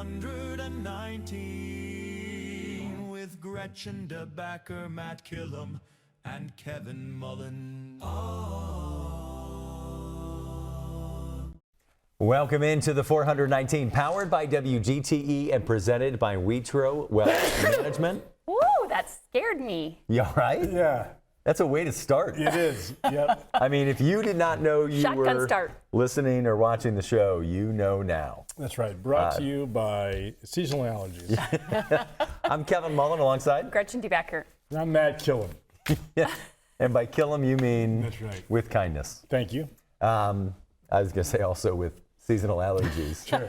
419 with Gretchen DeBacker, Matt Killam, and Kevin Mullen. Welcome into the 419, powered by WGTE and presented by Witro Wealth Management. Woo, that scared me. You all right? Yeah. That's a way to start. It is. Yep. I mean, if you did not know you Shotgun were start. listening or watching the show, you know now. That's right. Brought to you by seasonal allergies. I'm Kevin Mullen alongside. Gretchen DeBacker. And I'm Matt Killam. And by kill 'em, you mean That's right. with kindness. Thank you. I was going to say also with seasonal allergies. Sure.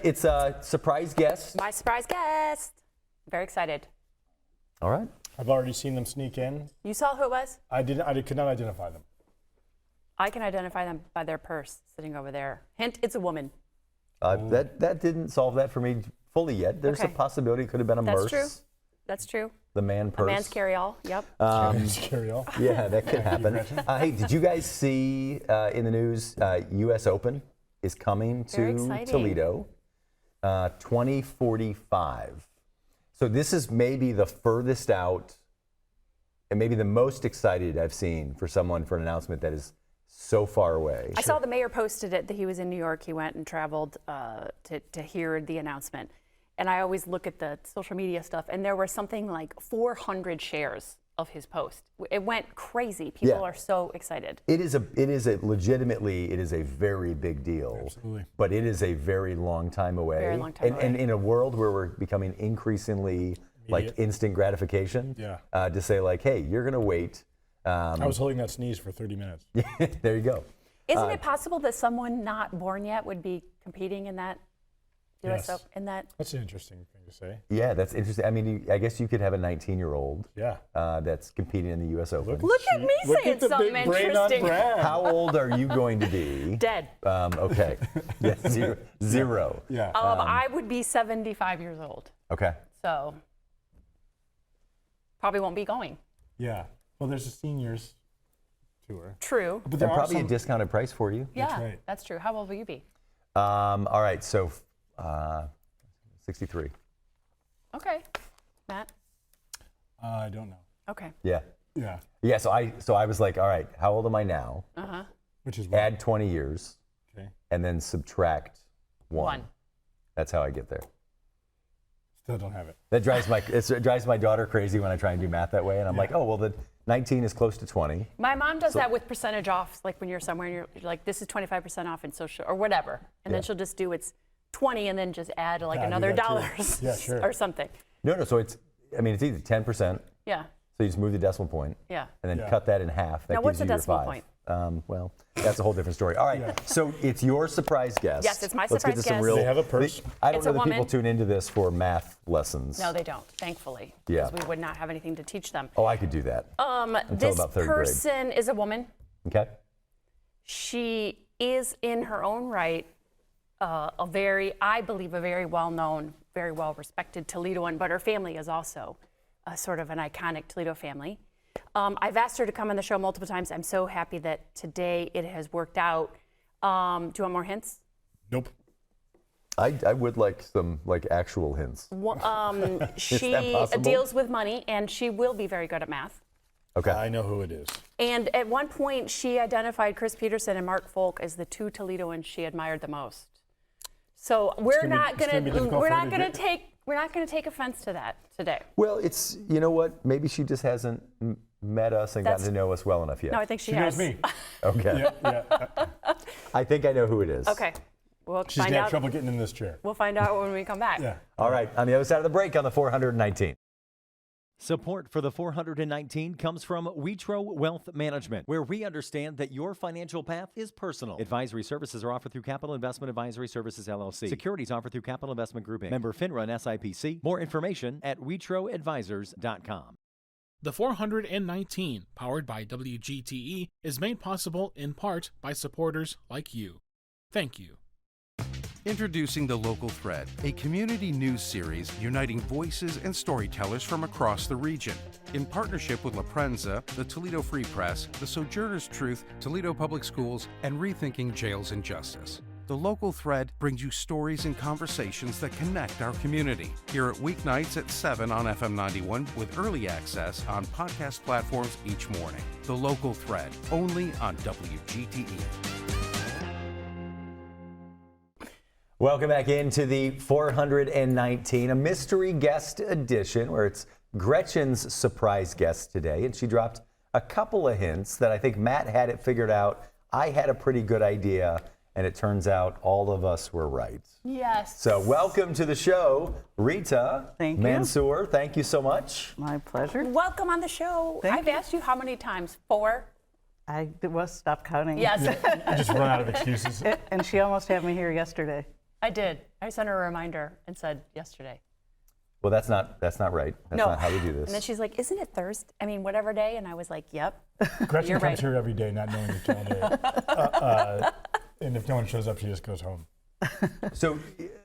It's a surprise guest. My surprise guest. Very excited. All right. I've already seen them sneak in. You saw who it was? I could not identify them. I can identify them by their purse sitting over there. Hint, it's a woman. That didn't solve that for me fully yet. There's a Okay. possibility it could have been a That's merce. true. That's true. The man A purse. man's carry-all. Yep. Carry on. Yeah, that could happen. Hey, did you guys see in the news, U.S. Open is coming Very to exciting. Toledo, 2045. So this is maybe the furthest out and maybe the most excited I've seen for someone for an announcement that is so far away. I saw the mayor posted it that he was in New York. He went and traveled to hear the announcement. And I always look at the social media stuff, and there were something like 400 shares of his post. It went crazy. People are so excited. It is a legitimately a very big deal. Absolutely. But it is a very long time away. Very long time away. And in a world where we're becoming increasingly like Immediate. instant gratification, Yeah. To say like, hey, you're gonna wait. I was holding that sneeze for 30 minutes. There you go. Isn't it possible that someone not born yet would be competing in that? Yes. That's an interesting thing to say. Yeah, that's interesting. I mean, I guess you could have a 19-year-old Yeah. that's competing in the U.S. Open. Look at me Look saying at the something big brain on interesting. Brad. How old are you going to be? Dead. Okay. Yeah, zero. Yeah. I would be 75 years old, Okay. so probably won't be going. Yeah. Well, there's a seniors tour. True. But And there are probably some, a discounted price for you. Yeah, right. that's true. How old will you be? All right, so 63. Okay. Matt? I don't know. Okay. Yeah. Yeah. Yeah, so I was like, all right, how old am I now? Uh-huh. Which is what? Add 20 years Okay. and then subtract 1. One. That's how I get there. Still don't have it. That drives my daughter crazy when I try and do math that way, and I'm like, oh, well, the 19 is close to 20. My mom does that with percentage offs, like when you're somewhere and you're like, this is 25% off in social or whatever. And then she'll just do it's 20 and then just add like Yeah, I do another that too. dollars Yeah, sure. or something. No, so it's either 10%, Yeah. so you just move the decimal point, Yeah. and then Yeah. cut that in half. That Now, gives what's you a your decimal 5. point? Well, that's a whole different story. All right, so it's your surprise guest. Yes, it's my Let's get surprise to some guest. real. They have a purse. I don't It's know a that people woman. tune into this for math lessons. No, they don't, thankfully. Yeah. Because we would not have anything to teach them. Oh, I could do that. This about third grade. person is a woman. Okay. She is in her own right I believe, a very well-known, very well-respected Toledoan, but her family is also sort of an iconic Toledo family. I've asked her to come on the show multiple times. I'm so happy that today it has worked out. Do you want more hints? Nope. I would like some actual hints. She possible? deals with money, and she will be very good at math. Okay. I know who it is. And at one point, she identified Chris Peterson and Mark Folk as the two Toledoans she admired the most. So we're not going to take offense to that today. Well, it's, you know what? Maybe she just hasn't met us and gotten to know us well enough yet. No, I think she She has. knows me. Okay. Yeah. I think I know who it is. Okay, we'll She's find gonna have out. trouble getting in this chair. We'll find out when we come back. Yeah. All right. On the other side of the break on the 419. Support for the 419 comes from Witro Wealth Management, where we understand that your financial path is personal. Advisory services are offered through Capital Investment Advisory Services, LLC. Securities offered through Capital Investment Group, Inc. Member FINRA and SIPC. More information at witroadvisors.com. The 419, powered by WGTE, is made possible in part by supporters like you. Thank you. Introducing The Local Thread, a community news series uniting voices and storytellers from across the region. In partnership with La Prensa, the Toledo Free Press, the Sojourner's Truth, Toledo Public Schools, and Rethinking Jails and Justice. The Local Thread brings you stories and conversations that connect our community. Hear it weeknights at 7 on FM 91 with early access on podcast platforms each morning. The Local Thread, only on WGTE. Welcome back into the 419, a mystery guest edition where it's Gretchen's surprise guest today, and she dropped a couple of hints that I think Matt had it figured out. I had a pretty good idea, and it turns out all of us were right. Yes. So welcome to the show, Rita. Thank you. Mansour, thank you so much. My pleasure. Welcome on the show. Thank I've you. asked you how many times? 4? I was stop counting. Yes, You just run out of excuses. And she almost had me here yesterday. I did. I sent her a reminder and said yesterday. Well, that's not right. That's not how we do this. And then she's like, isn't it Thursday? I mean, whatever day. And I was like, yep. Gretchen You're comes right. here every day not knowing the time and if no one shows up, she just goes home. So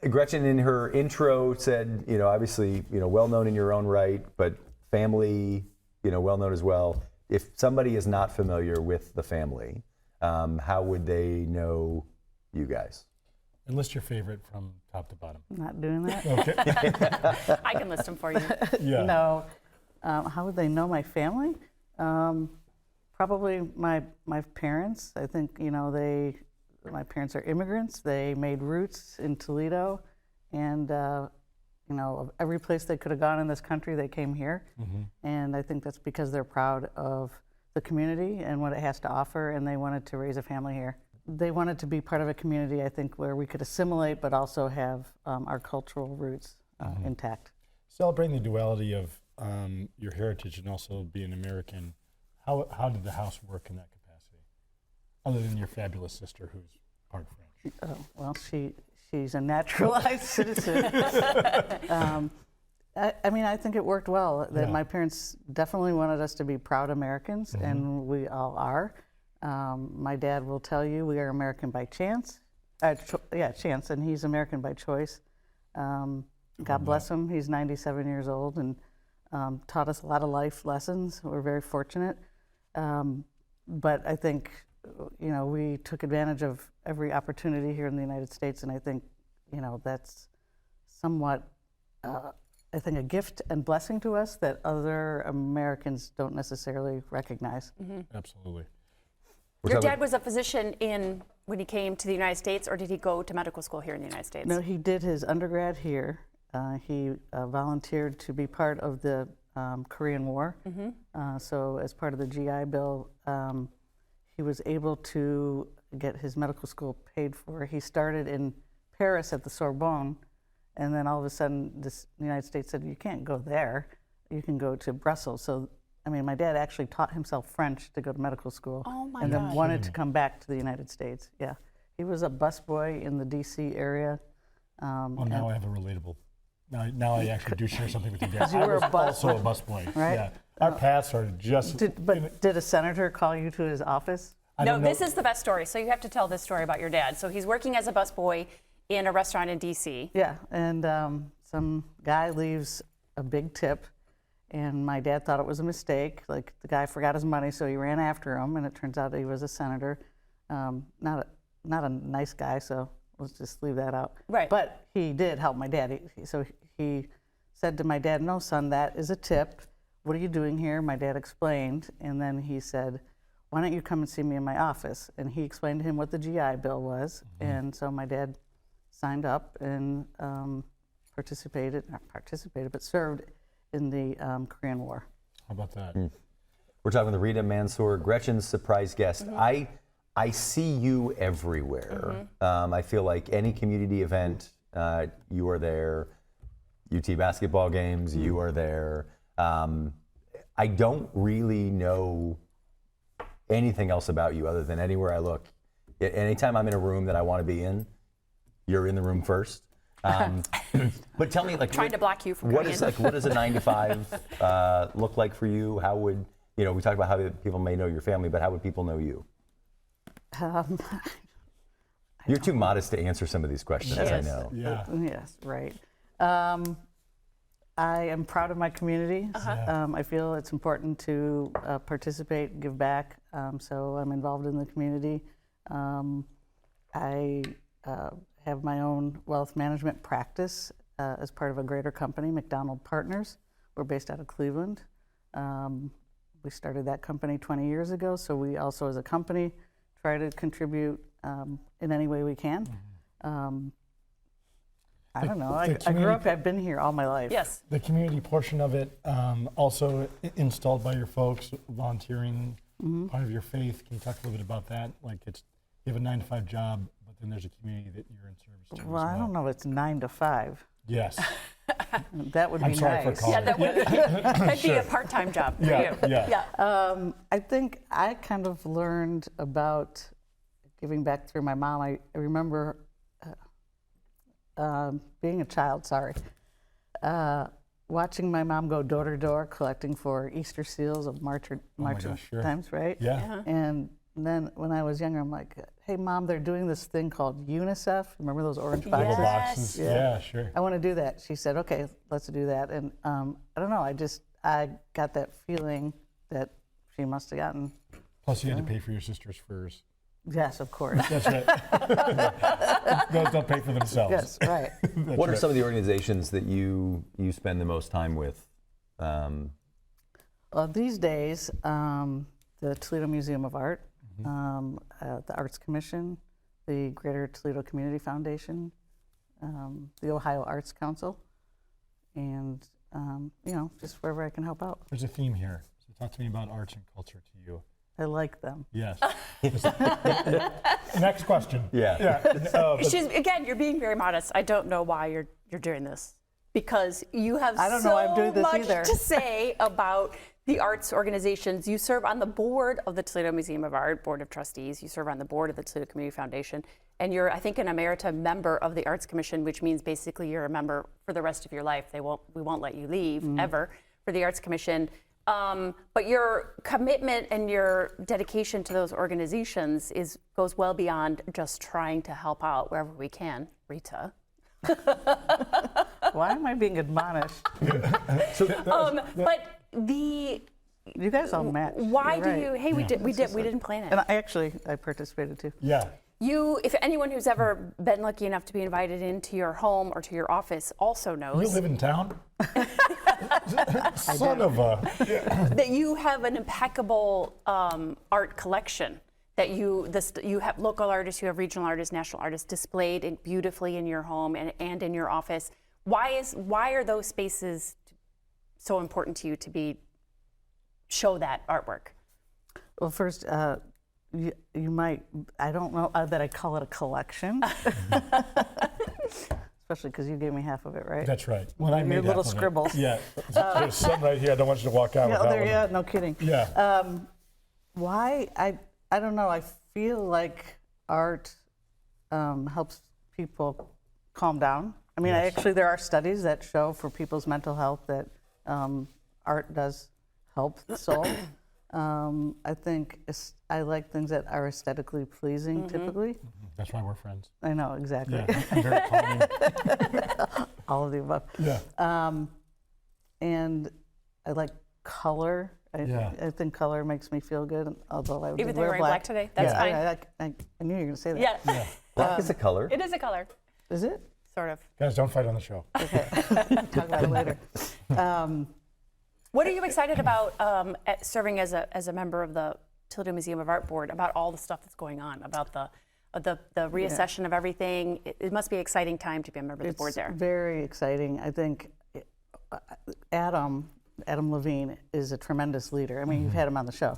Gretchen in her intro said, obviously, well known in your own right, but family, well known as well. If somebody is not familiar with the family, how would they know you guys? And list your favorite from top to bottom. I'm not doing that. Okay. I can list them for you. Yeah. No. How would they know my family? Probably my parents. I think, my parents are immigrants. They made roots in Toledo. And, of every place they could have gone in this country, they came here. Mm-hmm. And I think that's because they're proud of the community and what it has to offer, and they wanted to raise a family here. They wanted to be part of a community, I think, where we could assimilate but also have our cultural roots intact. Celebrating the duality of your heritage and also being American, how did the house work in that capacity? Other than your fabulous sister who's part French. Oh, well, she's a naturalized citizen. I think it worked well. That my parents definitely wanted us to be proud Americans, and we all are. My dad will tell you we are American by chance. Chance, and he's American by choice. God bless him. He's 97 years old and taught us a lot of life lessons. We're very fortunate. But I think, we took advantage of every opportunity here in the United States, and I think, that's somewhat, I think, a gift and blessing to us that other Americans don't necessarily recognize. Absolutely. Your dad was a physician when he came to the United States, or did he go to medical school here in the United States? No, he did his undergrad here. He volunteered to be part of the Korean War. So as part of the GI Bill, he was able to get his medical school paid for. He started in Paris at the Sorbonne, and then all of a sudden the United States said, you can't go there, you can go to Brussels. So, my dad actually taught himself French to go to medical school. Oh my and then God. wanted to come back to the United States. Yeah. He was a busboy in the DC area. Now I have a relatable. Now I actually do share something with your dad. you I were was a bus- also a busboy. Right? Yeah. Our paths are just. Did a senator call you to his office? No, this is the best story. So you have to tell this story about your dad. So he's working as a busboy in a restaurant in D.C. Yeah, and some guy leaves a big tip, and my dad thought it was a mistake. Like, the guy forgot his money, so he ran after him, and it turns out he was a senator. Not a nice guy, so let's just leave that out. Right. But he did help my dad. So he said to my dad, "No, son, that is a tip. What are you doing here?" My dad explained, and then he said, "Why don't you come and see me in my office?" And he explained to him what the GI Bill was, and so my dad signed up and served in the Korean War. How about that? We're talking with Rita Mansour, Gretchen's surprise guest. I see you everywhere. I feel like any community event, you are there. UT basketball games, you are there. I don't really know anything else about you other than anywhere I look. Anytime I'm in a room that I want to be in, you're in the room first. But tell me, Trying to block you from what coming is in. what does a 9 to 5 look like for you? How would we talk about how people may know your family, but how would people know you? You're too modest to answer some of these questions, I Yes. know. Yeah. Yes, right. I am proud of my community. I feel it's important to participate, give back. So I'm involved in the community. I have my own wealth management practice as part of a greater company, McDonald Partners. We're based out of Cleveland. We started that company 20 years ago, so we also, as a company, try to contribute in any way we can. I don't know. I grew up, I've been here all my life. Yes. The community portion of it, also installed by your folks, volunteering, part of your faith. Can you talk a little bit about that? Like you have a 9-to-5 job, but then there's a community that you're in service to. Well, I don't know if it's 9 to 5. Yes. That would be I'm sorry nice. for calling. Yeah, that would that'd be a part-time job for Yeah, you. yeah. I think I kind of learned about giving back through my mom. I remember being a child, watching my mom go door to door collecting for Easter seals of March sure. times, right? Yeah. And then when I was younger, I'm like, hey, Mom, they're doing this thing called UNICEF. Remember those orange boxes? Little Yes. boxes. Yeah. Yeah, sure. I want to do that. She said, okay, let's do that. And I don't know, I got that feeling that she must have gotten. Plus, you had to pay for your sister's furs. Yes, of course. That's right. Those don't pay for themselves. Yes, right. What are some of the organizations that you spend the most time with? Well, these days, the Toledo Museum of Art, the Arts Commission, the Greater Toledo Community Foundation, the Ohio Arts Council, and just wherever I can help out. There's a theme here. So talk to me about arts and culture to you. I like them. Yes. Next question. Yeah. But Again, you're being very modest. I don't know why you're doing this, because you have I don't know why I'm doing this much either. to say about the arts organizations. You serve on the board of the Toledo Museum of Art, Board of Trustees. You serve on the board of the Toledo Community Foundation. And you're, I think, an emerita member of the Arts Commission, which means basically you're a member for the rest of your life. We won't let you leave ever for the Arts Commission. But your commitment and your dedication to those organizations goes well beyond just trying to help out wherever we can, Rita. Why am I being admonished? But You guys all match. why You're do right. you? Hey, we didn't plan it. And I participated too. yeah. If anyone who's ever been lucky enough to be invited into your home or to your office also You knows live in town? Son of a. that you have an impeccable art collection. That you have local artists, you have regional artists, national artists displayed beautifully in your home and in your office. Why are those spaces so important to you to show that artwork? Well, first, you might, I don't know that I call it a collection. Especially because you gave me half of it, right? That's right. When I made Your little half of it. scribbles. Yeah. There's some right here. I don't want you to walk out Yeah, without there, one. yeah, no kidding. Yeah. Why? I don't know. I feel like art helps people calm down. I mean, Yes. there are studies that show for people's mental health that art does help the soul. I think I like things that are aesthetically pleasing, typically. That's why we're friends. I know, exactly. Yeah. I'm very calming. All of the above. Yeah. And I like color. I think color makes me feel good, although I would Even though wear you're wearing black today, that's yeah, fine. I knew you were going to say that. Yeah, Black is a color. it is a color, Is it? sort of. Guys, don't fight on the show. Okay. Talk about it later. What are you excited about serving as a member of the Toledo Museum of Art Board, about all the stuff that's going on, about the reaccession of everything? It must be an exciting time to be a member of the board It's there. very exciting. I think Adam Levine is a tremendous leader. I mean, you've had him on the show.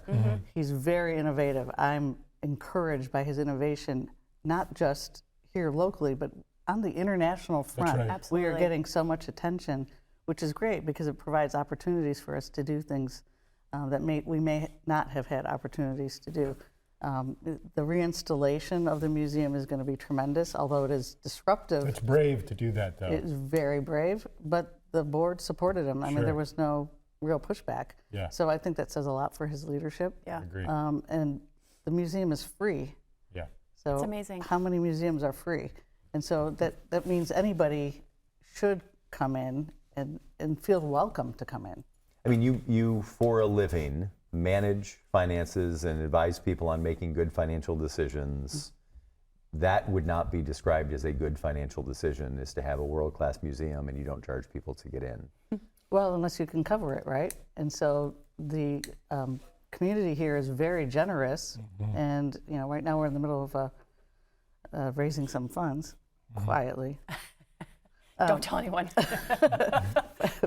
He's very innovative. I'm encouraged by his innovation, not just here locally, but on the international front. right. We Absolutely. are getting so much attention, which is great because it provides opportunities for us to do things that we may not have had opportunities to do. The reinstallation of the museum is going to be tremendous, although it is disruptive. It's brave to do that, though. It's very brave, but the board supported him. I mean, Sure. there was no real pushback. Yeah. So I think that says a lot for his leadership. Yeah. Agreed. And the museum is free. Yeah. So That's amazing. how many museums are free? And so that means anybody should come in and feel welcome to come in. I mean, you for a living manage finances and advise people on making good financial decisions. that would not be described as a good financial decision, is to have a world-class museum and you don't charge people to get in. Well, unless you can cover it, right? And so the community here is very generous, and right now we're in the middle of raising some funds quietly. Don't tell anyone.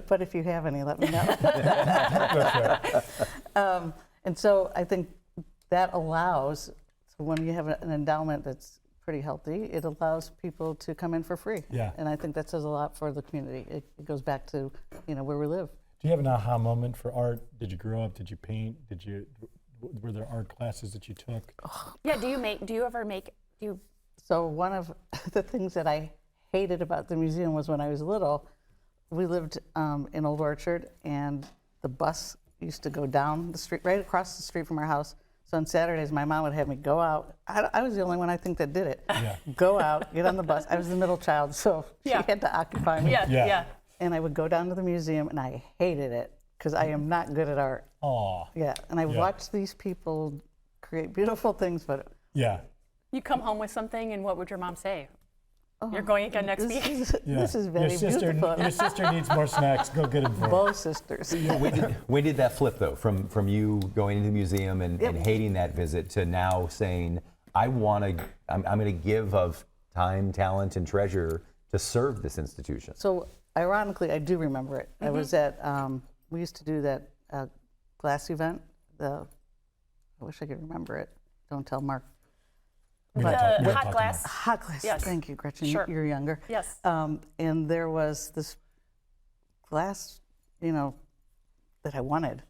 But if you have any, let me know. And so I think that allows, so when you have an endowment that's pretty healthy, it allows people to come in for free. Yeah. And I think that says a lot for the community. It goes back to where we live. Do you have an aha moment for art? Did you grow up? Did you paint? Were there art classes that you took? Yeah, do you ever make? So one of the things that I hated about the museum was when I was little, we lived in Old Orchard, and the bus used to go down the street, right across the street from our house. So on Saturdays, my mom would have me go out. I was the only one, I think, that did it. Yeah. Go out, get on the bus. I was the middle child, so she had to occupy me. Yeah. And I would go down to the museum, and I hated it because I am not good at art. Aw. Yeah, and I watched these people create beautiful things, but Yeah. You come home with something, and what would your mom say? You're going again next week? This is very beautiful. Your sister needs more snacks. Go get it for her. Both sisters. When did that flip, though, from you going into the museum and hating that visit to now saying, I'm going to give of time, talent, and treasure to serve this institution? So ironically, I do remember it. I was at, we used to do that glass event. I wish I could remember it. Don't tell Mark. The hot glass. Hot glass. Yes. Thank you, Gretchen. Sure. You're younger. Yes. And there was this glass, that I wanted,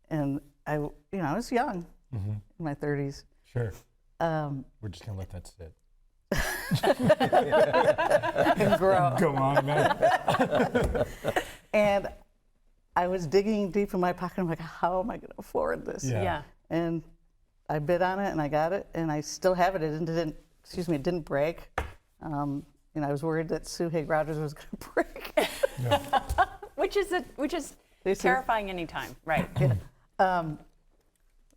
and I was young, in my 30s. Sure. We're just gonna let that sit. And grow. Go on, man. And I was digging deep in my pocket. I'm like, how am I going to afford this? Yeah. And I bid on it, and I got it, and I still have it. It didn't break. I was worried that Sue Haig-Rogers was going to break. Which is terrifying anytime, right? I'm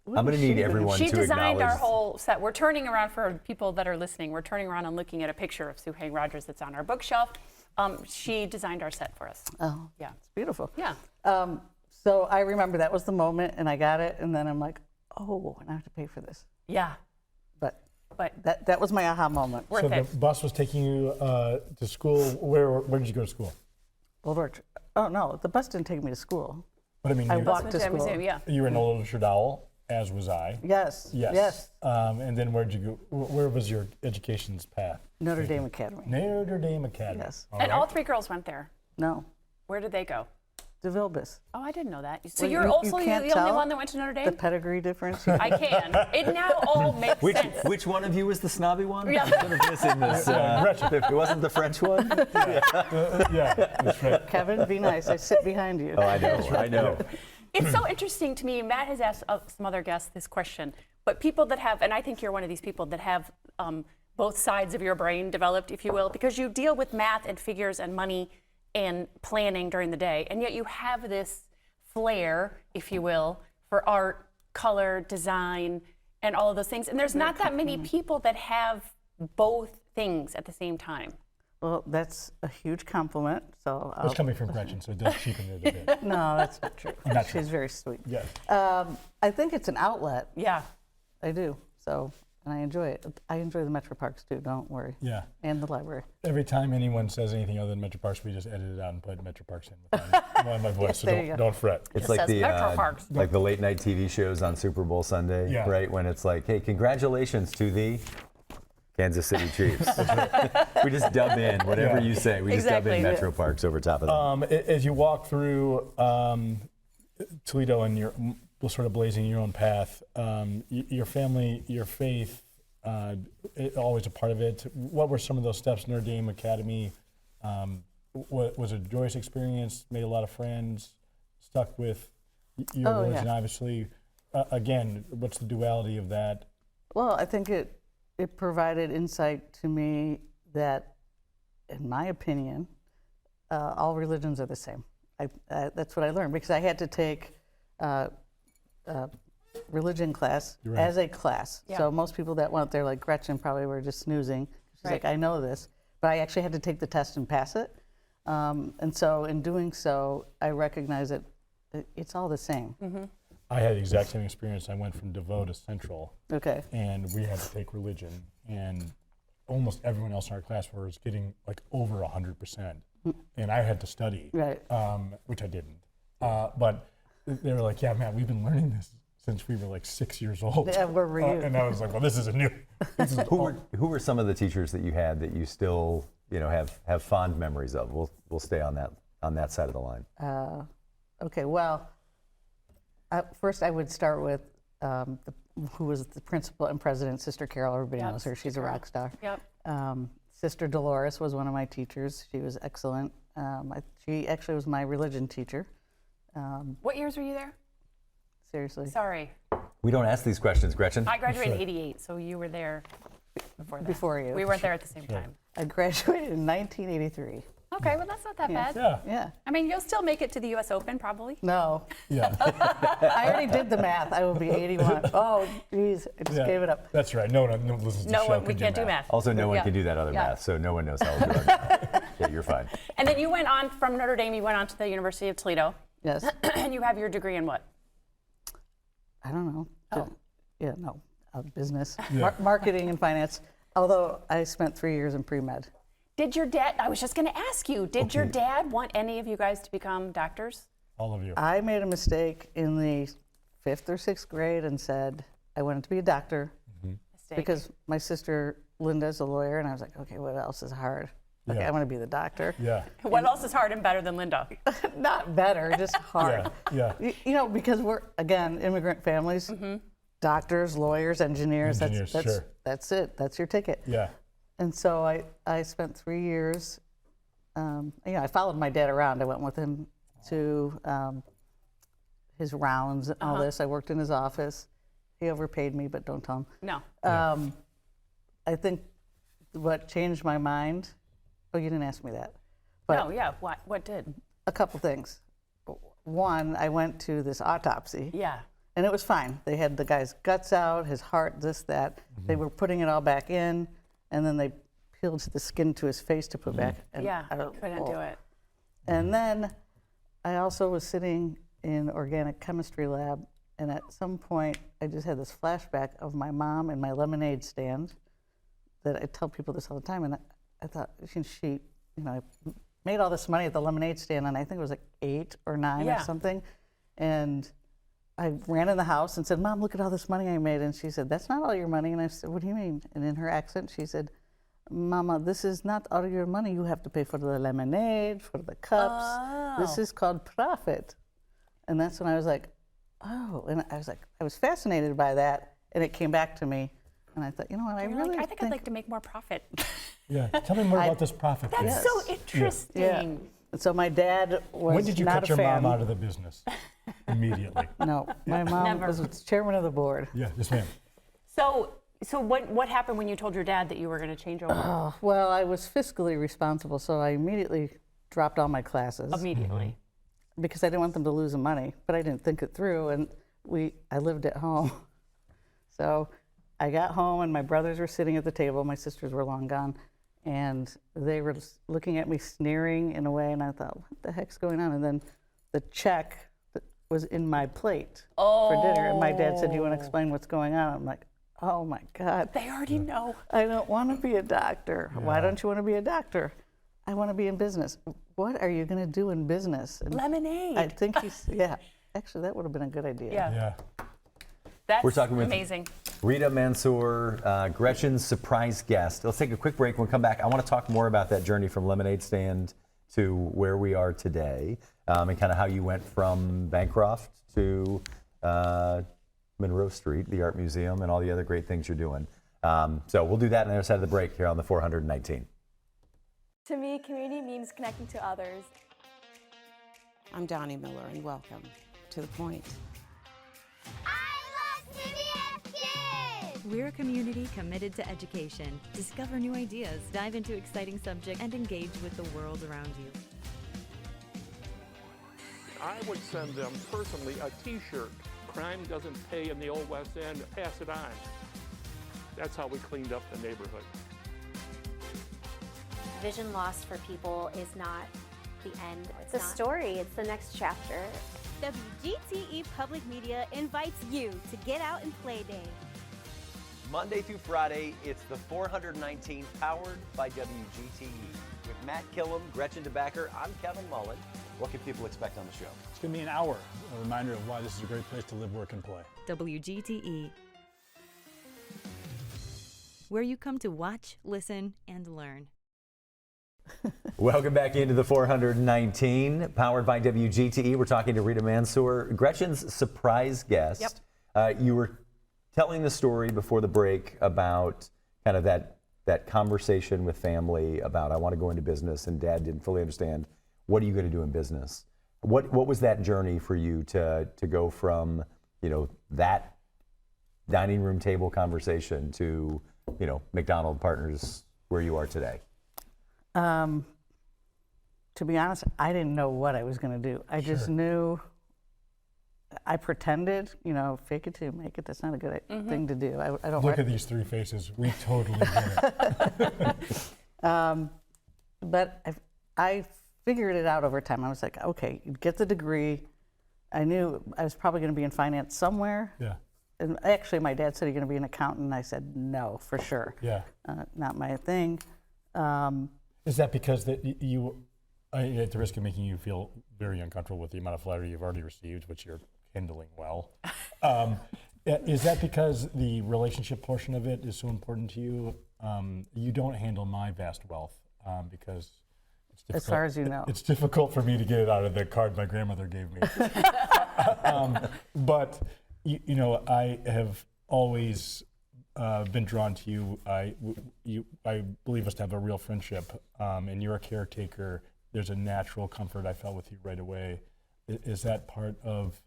going to need everyone She to designed acknowledge. our whole set. We're turning around, for people that are listening, we're turning around and looking at a picture of Sue Haig-Rogers that's on our bookshelf. She designed our set for us. Oh, yeah. It's beautiful. Yeah. So I remember that was the moment, and I got it, and then I'm like, oh, and I have to pay for this. Yeah. But But that was my aha moment. worth So it. the bus was taking you to school. Where did you go to school? Old Orchard. Oh, no, the bus didn't take me to school. But I mean, I you, walked to school. Museum, yeah. you were in Old Orchard Owl, as was I. Yes. Yes. And then where'd you go? Where was your education's path? Notre Dame Academy. Notre Dame Academy. Yes. And all three girls went there. No, Where did they go? DeVilbiss. Oh, I didn't know that. So Well, you're you also can't the only tell one that went to Notre The Dame? pedigree difference. I can. It now all makes sense. Which one of you was the snobby one? Yeah. I'm sort of missing this. It wasn't the French one? Yeah, that's right. Kevin, be nice. I sit behind you. Oh, I know. It's so interesting to me. Matt has asked some other guests this question, but people that have, and I think you're one of these people that have both sides of your brain developed, if you will, because you deal with math and figures and money and planning during the day, and yet you have this flair, if you will, for art, color, design, and all of those things. And there's not that many people that have both things at the same time. Well, that's a huge compliment. So It's coming from Gretchen, so it does cheapen it a bit. no, that's not true. Not true. She's very sweet. Yes. I think it's an outlet. Yeah. I do. So, and I enjoy it. I enjoy the Metro Parks too. Don't worry. Yeah. And the library. Every time anyone says anything other than Metro Parks, we just edit it out and put Metro Parks in with my voice. So there you go. don't fret. It's It like says the Metro Parks. like the late night TV shows on Super Bowl Sunday, Yeah. right? When it's like, hey, congratulations to the Kansas City Chiefs. We just dub in whatever Yeah. you say. We just dub Exactly. in Metro Parks over top of that. As you walk through Toledo and you're sort of blazing your own path, your family, your faith, always a part of it. What were some of those steps? Notre Dame Academy was a joyous experience. Made a lot of friends. Stuck with your Oh, religion, yeah. obviously. Again, what's the duality of that? Well, I think it provided insight to me that, in my opinion, all religions are the same. That's what I learned because I had to take religion class You're right. as a class. Yeah. So most people that went there, like Gretchen, probably were just snoozing. She's Right. like, I know this. But I actually had to take the test and pass it. And so in doing so, I recognize that it's all the same. I had the exact same experience. I went from DeVoe to Central, Okay. and we had to take religion, and almost everyone else in our class was getting like over 100%, and I had to study, Right. which I didn't. But they were like, "Yeah, man, we've been learning this since we were like 6 years old." Yeah, where were you? And I was like, "Well, this isn't new." This is Who were some of the teachers that you had that you still, have fond memories of? We'll stay on that side of the line. Okay, well, first I would start with who was the principal and president, Sister Carol. Everybody Yep, knows her. She's Sister a Carol. rock star. Yep. Sister Dolores was one of my teachers. She was excellent. She actually was my religion teacher. What years were you there? Seriously. Sorry. We don't ask these questions, Gretchen. I graduated in 88, so you were there before that. Before you. We weren't there at the same time. I graduated in 1983. Okay, well, that's not that bad. Yeah. Yeah. I mean, you'll still make it to the U.S. Open, probably. No, Yeah. I already did the math. I will be 81. Oh, geez, I just Yeah. gave it up. That's right. No one listens to the No, show. we can't do math. Also, no one Yeah. can do that other Yeah. math, so no one knows how to do it. Yeah, you're fine. And then you went on from Notre Dame, you went on to the University of Toledo, Yes. and you have your degree in what? I don't know. Yeah, no, business, Yeah. marketing and finance. Although I spent 3 years in pre-med. Did your dad, I was just going to ask you, did your dad want any of you guys to become doctors? All of you. I made a mistake in the 5th or 6th grade and said I wanted to be a doctor Mistake. because my sister Linda's a lawyer, and I was like, okay, what else is hard? Okay, Yeah. I want to be the doctor. Yeah. What else is hard and better than Linda? Not better, just hard. Yeah. Because we're, again, immigrant families, doctors, lawyers, engineers. Engineers, sure. That's it. That's your ticket. Yeah. And so I spent 3 years, I followed my dad around. I went with him to his rounds and all this. I worked in his office. He overpaid me, but don't tell him. No. I think what changed my mind, you didn't ask me that, but No, yeah, what did? a couple things. One, I went to this autopsy. Yeah. And it was fine. They had the guy's guts out, his heart, this, that. They were putting it all back in, and then they peeled the skin to his face to put back. And Yeah, I don't- couldn't do it. And then I also was sitting in organic chemistry lab, and at some point I just had this flashback of my mom and my lemonade stand. That I tell people this all the time, and I thought she made all this money at the lemonade stand, and I think it was like 8 or 9 Yeah. or something. And I ran in the house and said, Mom, look at all this money I made. And she said, that's not all your money. And I said, what do you mean? And in her accent, she said, Mama, this is not all your money. You have to pay for the lemonade, for the cups. This is called profit. And that's when I was like, oh. And I was fascinated by that. And it came back to me. And I thought, you know what, I You're really like, I think I'd like to make more profit. Yeah. Tell me more about this profit. That's please. so interesting. Yeah. And so my dad was When did you not cut a your fan. mom out of the business? Immediately. No, my mom Never. was chairman of the board. Yeah. Yes, ma'am. So what happened when you told your dad that you were going to change over? Well, I was fiscally responsible, so I immediately dropped all my classes Immediately. because I didn't want them to lose the money. But I didn't think it through, and I lived at home. So I got home, and my brothers were sitting at the table. My sisters were long gone, and they were just looking at me, sneering in a way. And I thought, what the heck's going on? And then the check was in my plate for dinner, and my dad said, "Do you want to explain what's going on?" I'm like, oh my God. They already know. I don't want to be a doctor. Why don't you want to be a doctor? I want to be in business. What are you going to do in business? And Lemonade. I think yeah. Actually, that would have been a good idea. Yeah. Yeah. That's We're talking with amazing. Rita, Mansour, Gretchen's surprise guest. Let's take a quick break. When we come back, I want to talk more about that journey from lemonade stand to where we are today, and kind of how you went from Bancroft to Monroe Street, the Art Museum, and all the other great things you're doing. So we'll do that on the other side of the break here on the 419. To me, community means connecting to others. I'm Donnie Miller, and welcome to The Point. We're a community committed to education. Discover new ideas, dive into exciting subjects, and engage with the world around you. I would send them personally a t-shirt crime doesn't pay in the old West End, pass it on. That's how we cleaned up the neighborhood. Vision loss for people is not the end. It's a story. It's the next chapter. WGTE Public Media invites you to Get Out and Play Day. Monday through Friday, it's the 419 powered by WGTE. With Matt Killam, Gretchen DeBacker, I'm Kevin Mullen. What can people expect on the show? It's going to be an hour, a reminder of why this is a great place to live, work, and play. WGTE, where you come to watch, listen, and learn. Welcome back into the 419, powered by WGTE. We're talking to Rita Mansour, Gretchen's surprise guest. Yep. You were telling the story before the break about kind of that conversation with family about I want to go into business, and Dad didn't fully understand. What are you going to do in business? What was that journey for you to go from, you know, that dining room table conversation to, you know, McDonald Partners where you are today? To be honest, I didn't know what I was going to do. I just knew, I pretended, you know, fake it till you make it. That's not a good thing to do. I don't Look at these three faces. We totally get it. But I figured it out over time. I was like, okay, you get the degree. I knew I was probably going to be in finance somewhere. Yeah. And actually, my dad said, you're going to be an accountant. And I said, no, for sure. Yeah. Not my thing. Is that because that you, at the risk of making you feel very uncomfortable with the amount of flattery you've already received, which you're handling well, is that because the relationship portion of it is so important to you? You don't handle my vast wealth because it's difficult. As far as you know. It's difficult for me to get it out of the card my grandmother gave me. But, you know, I have always been drawn to you. I believe us to have a real friendship, and you're a caretaker. There's a natural comfort I felt with you right away. Is that part of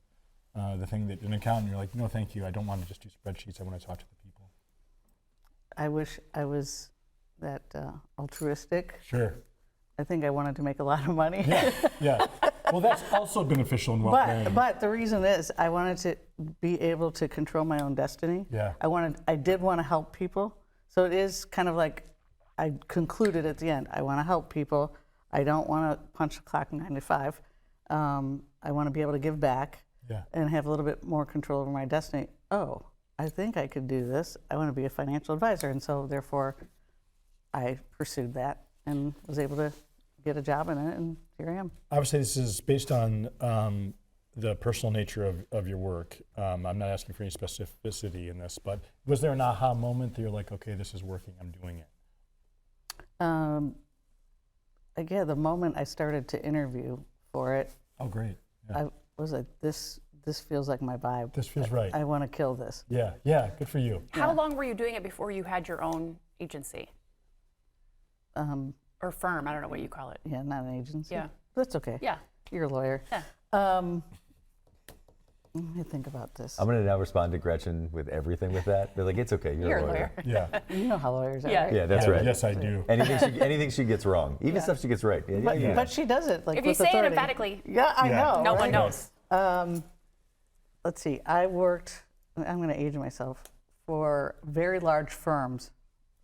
the thing that an accountant, you're like, no, thank you. I don't want to just do spreadsheets. I want to talk to the people. I wish I was that altruistic. Sure. I think I wanted to make a lot of money. Yeah. Well, that's also beneficial and well-paying. But the reason is I wanted to be able to control my own destiny. Yeah. I did want to help people. So it is kind of like I concluded at the end. I want to help people. I don't want to punch the clock 9 to 5. I want to be able to give back and have a little bit more control over my destiny. Oh, I think I could do this. I want to be a financial advisor. And so therefore I pursued that and was able to get a job in it, and here I am. Obviously, this is based on the personal nature of your work. I'm not asking for any specificity in this, but was there an aha moment that you're like, okay, this is working, I'm doing it? Again, the moment I started to interview for it. Oh, great. Yeah. I was like, this feels like my vibe. This feels right. I want to kill this. Yeah, good for you. How long were you doing it before you had your own agency? Or firm, I don't know what you call it. Yeah, not an agency. Yeah. That's okay. Yeah. You're a lawyer. Yeah. Let me think about this. I'm going to now respond to Gretchen with everything with that. They're like, it's okay, you're a lawyer. Yeah. You know how lawyers are, right? Yeah, that's right. Yes, I do. Anything she gets wrong, even stuff she gets right. But she does it like if you with say authority. it emphatically, yeah, I know. No right? one knows. Let's see. I worked. I'm going to age myself for very large firms.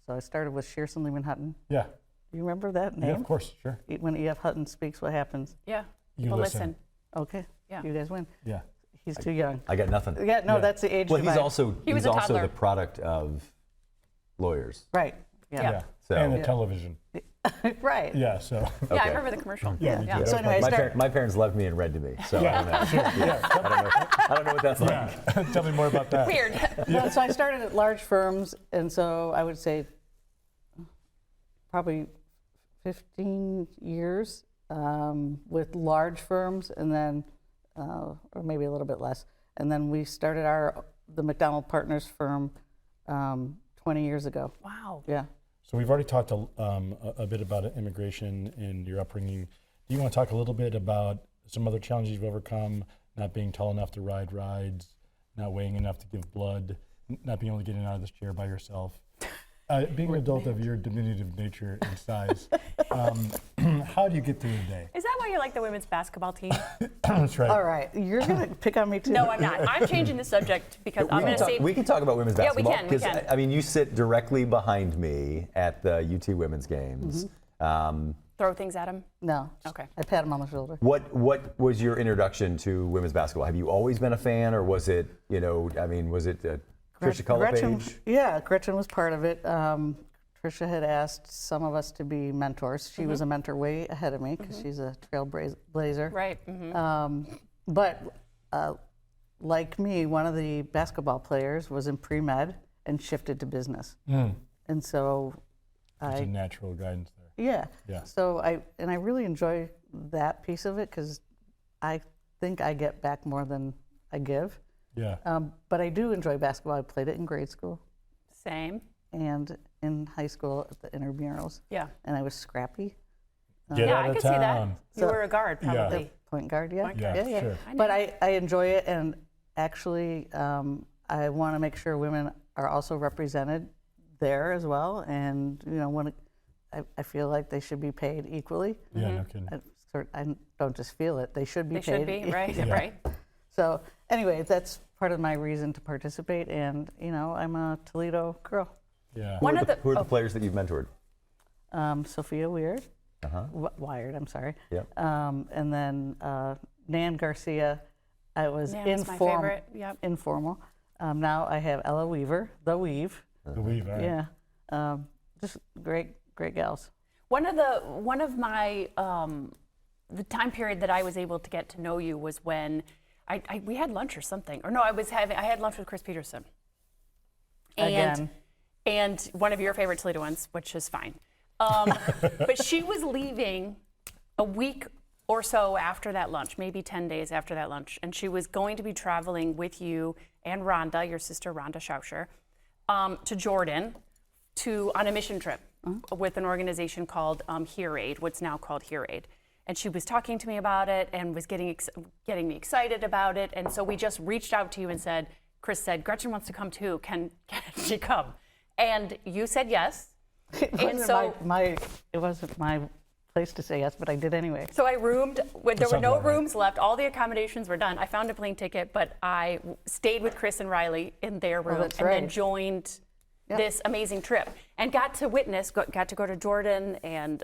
So I started with Shearson Lehman Hutton. Yeah. You remember that name? Yeah, of course, sure. When E.F. Hutton speaks, what happens? Yeah. You listen. Okay. Yeah. You guys win. Yeah. He's too young. I got nothing. Yeah, no, that's the age. Well, divide. He was he's a also toddler. the product of lawyers. Right. Yeah. So. And the television. Right. Yeah, so. Yeah, I remember the commercial. Yeah. So anyway, my parents loved me and read to me. So I don't know. I don't know what that's like. Tell me more about that. Weird. Well, so I started at large firms, and so I would say probably 15 years with large firms, and then, or maybe a little bit less. And then we started the McDonald Partners firm 20 years ago. Wow. Yeah. So we've already talked a bit about immigration and your upbringing. Do you want to talk a little bit about some other challenges you've overcome, not being tall enough to ride rides, not weighing enough to give blood, not being able to get in and out of this chair by yourself? Being an adult of your diminutive nature and size, how do you get through the day? Is that why you like the women's basketball team? That's right. All right, you're gonna pick on me too. No, I'm not. I'm changing the subject because I'm going to say. We can talk about women's Yeah, we basketball. can. I mean, you sit directly behind me at the UT women's games. Throw things at him? No. Okay. I pat him on the shoulder. What was your introduction to women's basketball? Have you always been a fan, or was it, was it Trisha Cullipage? Yeah, Gretchen was part of it. Trisha had asked some of us to be mentors. She was a mentor way ahead of me because she's a trailblazer. Right. But like me, one of the basketball players was in pre-med and shifted to business. And so It's a natural guidance there. Yeah. So I really enjoy that piece of it because I think I get back more than I give. Yeah. But I do enjoy basketball. I played it in grade school. Same. And in high school at the intramurals. Yeah. And I was scrappy. Get Yeah, out I of could see that. town. You were a guard, probably. Point guard, yeah. Point guard. Yeah, sure. But I enjoy it, and actually I want to make sure women are also represented there as well, and I feel like they should be paid equally. Yeah, no kidding. I don't just feel it; they should be They paid. should be, right? Yeah. Right. So anyway, that's part of my reason to participate, and I'm a Toledo girl. Yeah. One of the Who are the players that you've mentored? Sophia Weird. Uh-huh. Wired, I'm sorry. Yep. And then Nan Garcia, I was Nan is my favorite. Yep. informal. Now I have Ella Weaver, The Weave. The Weave, all right. Yeah. Just great gals. One of my the time period that I was able to get to know you was when we had lunch or something. Or no, I had lunch with Chris Peterson. Again. And one of your favorite Toledoans, which is fine. But she was leaving a week or so after that lunch, maybe 10 days after that lunch, and she was going to be traveling with you and Rhonda, your sister Rhonda Schauscher, to Jordan on a mission trip with an organization called Hear Aid, what's now called Hear Aid. And she was talking to me about it and was getting me excited about it. And so we just reached out to you and said, Chris said, Gretchen wants to come too. Can she come? And you said yes. It wasn't my place to say yes, but I did anyway. So I roomed, there were no rooms left, all the accommodations were done. I found a plane ticket, but I stayed with Chris and Riley in their room and then joined this amazing trip and got to got to go to Jordan and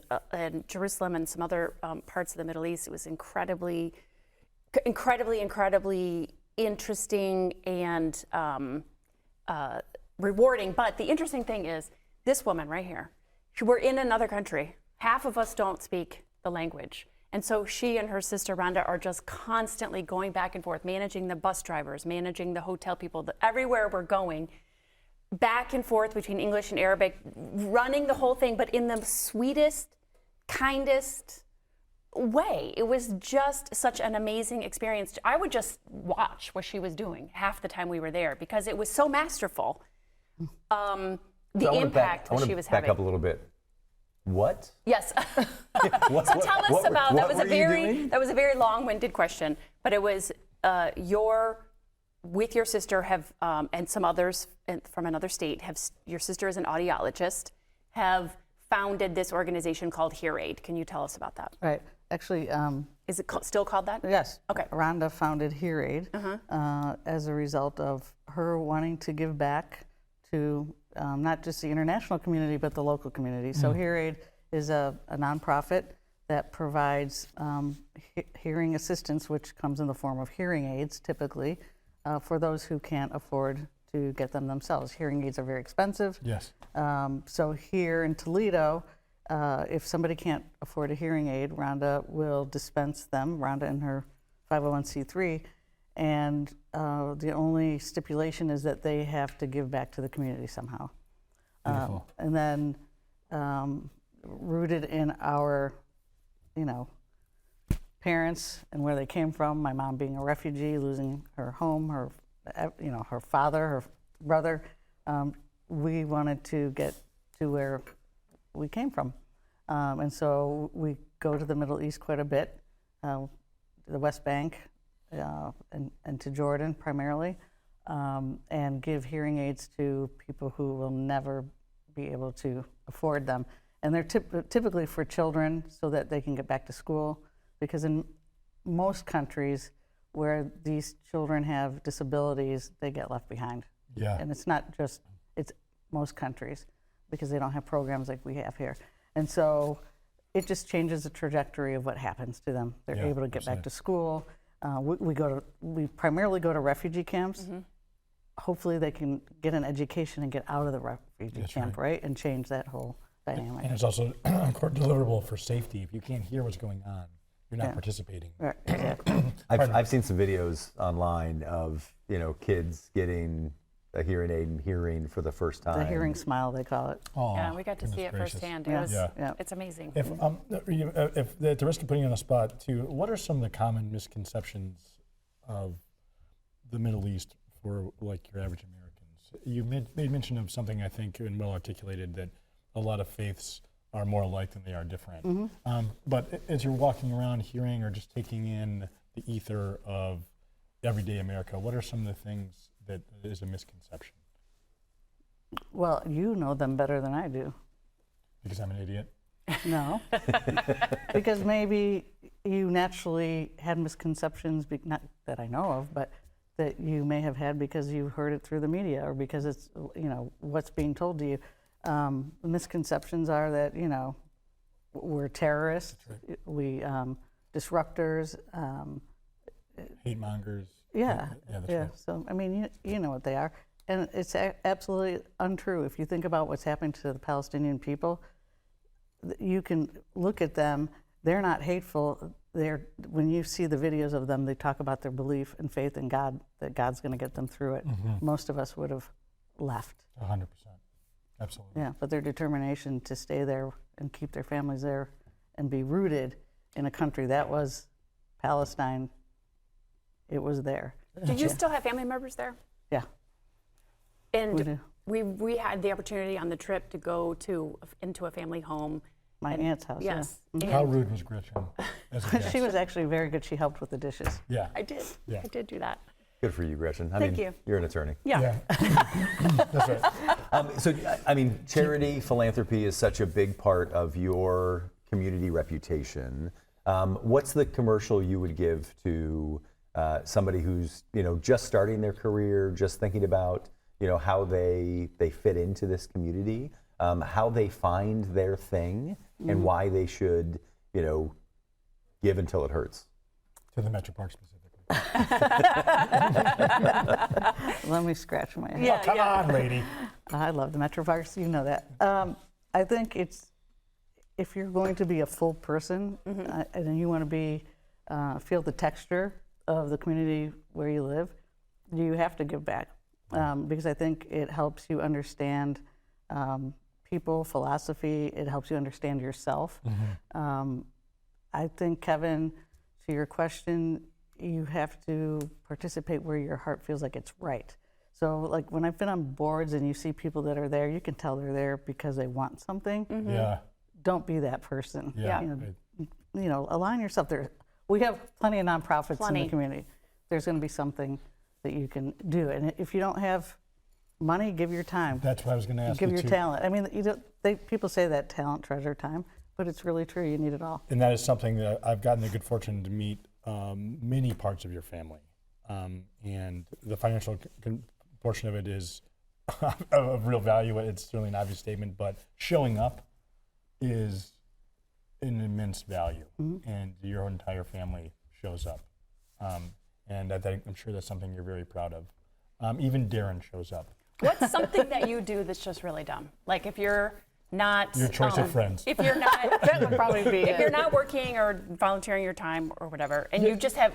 Jerusalem and some other parts of the Middle East. It was incredibly interesting and rewarding. But the interesting thing is, this woman right here, we're in another country. Half of us don't speak the language. And so she and her sister Rhonda are just constantly going back and forth, managing the bus drivers, managing the hotel people, everywhere we're going, back and forth between English and Arabic, running the whole thing, but in the sweetest, kindest way. It was just such an amazing experience. I would just watch what she was doing half the time we were there because it was so masterful. The impact that she was having. Back up a little bit. What? Yes. So tell us about that. That was a very long-winded question, but it was with your sister and some others from another state. Your sister is an audiologist. Have founded this organization called Hear Aid. Can you tell us about that? Right. Actually, is it still called that? Yes. Okay. Rhonda founded Hear Aid as a result of her wanting to give back to not just the international community, but the local community. So Hear Aid is a nonprofit that provides hearing assistance, which comes in the form of hearing aids, typically, for those who can't afford to get them themselves. Hearing aids are very expensive. Yes. So here in Toledo, if somebody can't afford a hearing aid, Rhonda will dispense them, Rhonda and her 501c3, and the only stipulation is that they have to give back to the community somehow. Beautiful. And then rooted in our, parents and where they came from, my mom being a refugee, losing her home, her father, her brother, we wanted to get to where we came from. And so we go to the Middle East quite a bit, the West Bank, and to Jordan primarily, and give hearing aids to people who will never be able to afford them. And they're typically for children so that they can get back to school. because in most countries where these children have disabilities, they get left behind. Yeah. And it's not just, it's most countries because they don't have programs like we have here. And so it just changes the trajectory of what happens to them. They're able to get back to school. We primarily go to refugee camps. Hopefully they can get an education and get out of the refugee camp, right? And change that whole dynamic. And it's also a core deliverable for safety. If you can't hear what's going on, you're not participating. Right, exactly. I've seen some videos online of, kids getting a hearing aid and hearing for the first time. The hearing smile, they call it. Oh, Yeah, we got to see it firsthand. It's amazing. If at the risk of putting you on the spot too, what are some of the common misconceptions of the Middle East for like your average Americans? You made mention of something I think and well articulated, that a lot of faiths are more alike than they are different. But as you're walking around hearing or just taking in the ether of everyday America, what are some of the things that is a misconception? Well, you know them better than I do. Because I'm an idiot? No. Because maybe you naturally had misconceptions, not that I know of, but that you may have had because you heard it through the media or because it's, what's being told to you. The misconceptions are that, we're terrorists, we disruptors. Hate mongers. Yeah, that's right. So, I mean, you know what they are. And it's absolutely untrue. If you think about what's happening to the Palestinian people, you can look at them, they're not hateful. When you see the videos of them, they talk about their belief and faith in God, that God's going to get them through it. Most of us would have left. 100%. Absolutely. Yeah, but their determination to stay there and keep their families there and be rooted in a country that was Palestine, it was there. Do you still have family members there? Yeah. And We do. we had the opportunity on the trip to go into a family home. My aunt's house. Yes. Yeah. How rude was Gretchen? As a guest? She was actually very good. She helped with the dishes. Yeah. I did. Yeah. I did do that. Good for you, Gretchen. Thank you. You're an attorney. Yeah. That's right. So, charity, philanthropy is such a big part of your community reputation. What's the commercial you would give to somebody who's, just starting their career, just thinking about, how they fit into this community, how they find their thing, and why they should, give until it hurts? To the Metro Park specifically. Let me scratch my head. Yeah, come on, lady. I love the Metro Parks. You know that. I think if you're going to be a full person and you want to feel the texture of the community where you live, you have to give back. Because I think it helps you understand people, philosophy. It helps you understand yourself. I think, Kevin, to your question, you have to participate where your heart feels like it's right. So, like when I've been on boards and you see people that are there, you can tell they're there because they want something. Yeah. Don't be that person. Yeah. Align yourself there. We have plenty of nonprofits in the community. There's going to be something that you can do, and if you don't have money, give your time. That's what I was going to ask. Give your talent. I mean, people say that talent, treasure, time, but it's really true. You need it all. And that is something that I've gotten the good fortune to meet many parts of your family, and the financial portion of it is of real value. It's certainly an obvious statement, but showing up is an immense value, and your entire family shows up. And I'm sure that's something you're very proud of. Even Darren shows up. What's something that you do that's just really dumb? Like if you're not your choice of friends. If you're not, that would probably be. If you're not working or volunteering your time or whatever, and you just have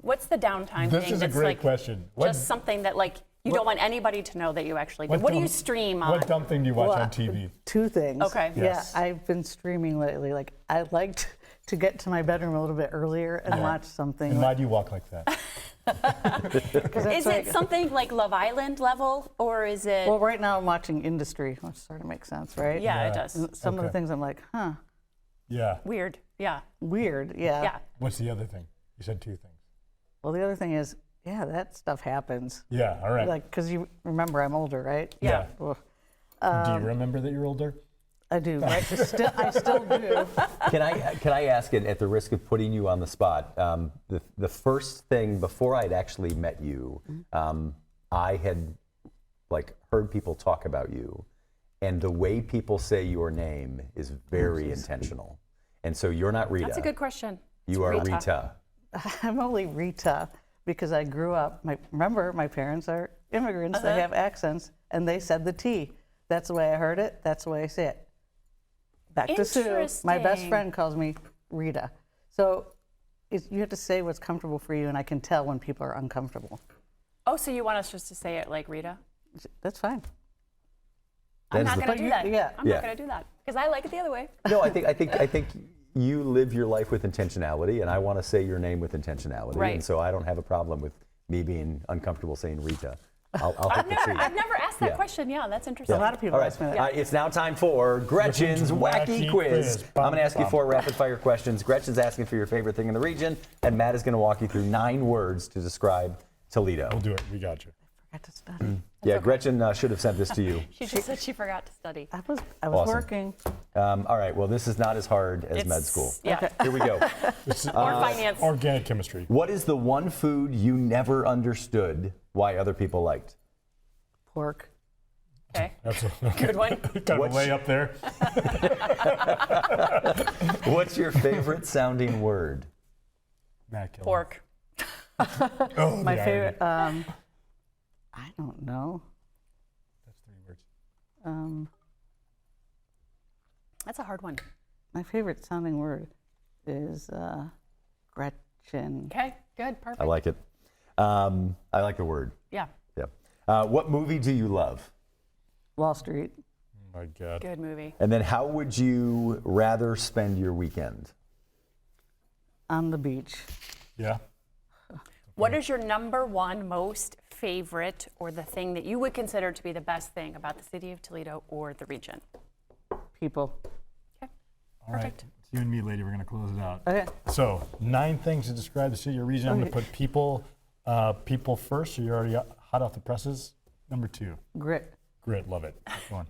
what's the downtime This thing? is a great question. Just something that you don't want anybody to know that you actually do. What do you stream on? What dumb thing do you watch on TV? Two things. Okay. Yes. Yeah, I've been streaming lately. Like I liked to get to my bedroom a little bit earlier and watch something. And why do you walk like that? Is it something like Love Island level, or is it? Well, right now I'm watching Industry, which sort of makes sense, right? Yeah, it does. And some of the things I'm like, huh. Yeah. Weird. Yeah. Weird. Yeah. Yeah. What's the other thing? You said two things. Well, the other thing is, that stuff happens. Yeah. All right. Like, because you remember I'm older, right? Yeah. Well, do you remember that you're older? I do, right? I still do. Can I ask it at the risk of putting you on the spot? The first thing before I'd actually met you, I had heard people talk about you, and the way people say your name is very intentional. And so you're not Rita. That's a good question. You are Rita. I'm only Rita because I grew up. Remember, my parents are immigrants. They have accents, and they said the T. That's the way I heard it. That's the way I say it. Back to Sue. My best friend calls me Rita. So you have to say what's comfortable for you, and I can tell when people are uncomfortable. Oh, so you want us just to say it like Rita? That's fine. I'm not going to do that. Yeah. I'm not going to do that because I like it the other way. No, I think you live your life with intentionality, and I want to say your name with intentionality. Right. And so I don't have a problem with me being uncomfortable saying Rita. I'll take the T. I've never asked that question. Yeah, that's interesting. A lot of people ask me that. It's now time for Gretchen's Wacky Quiz. I'm going to ask you 4 rapid-fire questions. Gretchen's asking for your favorite thing in the region, and Matt is going to walk you through 9 words to describe Toledo. We'll do it. We got you. I forgot to study. Yeah, okay. Gretchen should have sent this to you. She just said she forgot to study. I was Awesome. working. All right, well, this is not as hard as med school. Yeah. Okay. Here we go. Or finance. Organic chemistry. What is the one food you never understood why other people liked? Pork. Okay. That's a Good one. kind of way up there. What's your favorite sounding word? Pork. Oh, My favorite, I don't know. That's 3 words. That's a hard one. My favorite sounding word is Gretchen. Okay, good, perfect. I like it. I like the word. Yeah. Yeah. What movie do you love? Wall Street. Oh my God. Good movie. And then how would you rather spend your weekend? On the beach. Yeah. What is your number one most favorite or the thing that you would consider to be the best thing about the city of Toledo or the region? People. Okay. All right. Perfect. It's you and me, lady. We're going to close it out. Okay. So 9 things to describe the city or region. I'm going to put people first. So you're already hot off the presses. Number 2. Grit. Grit. Love it. Go on.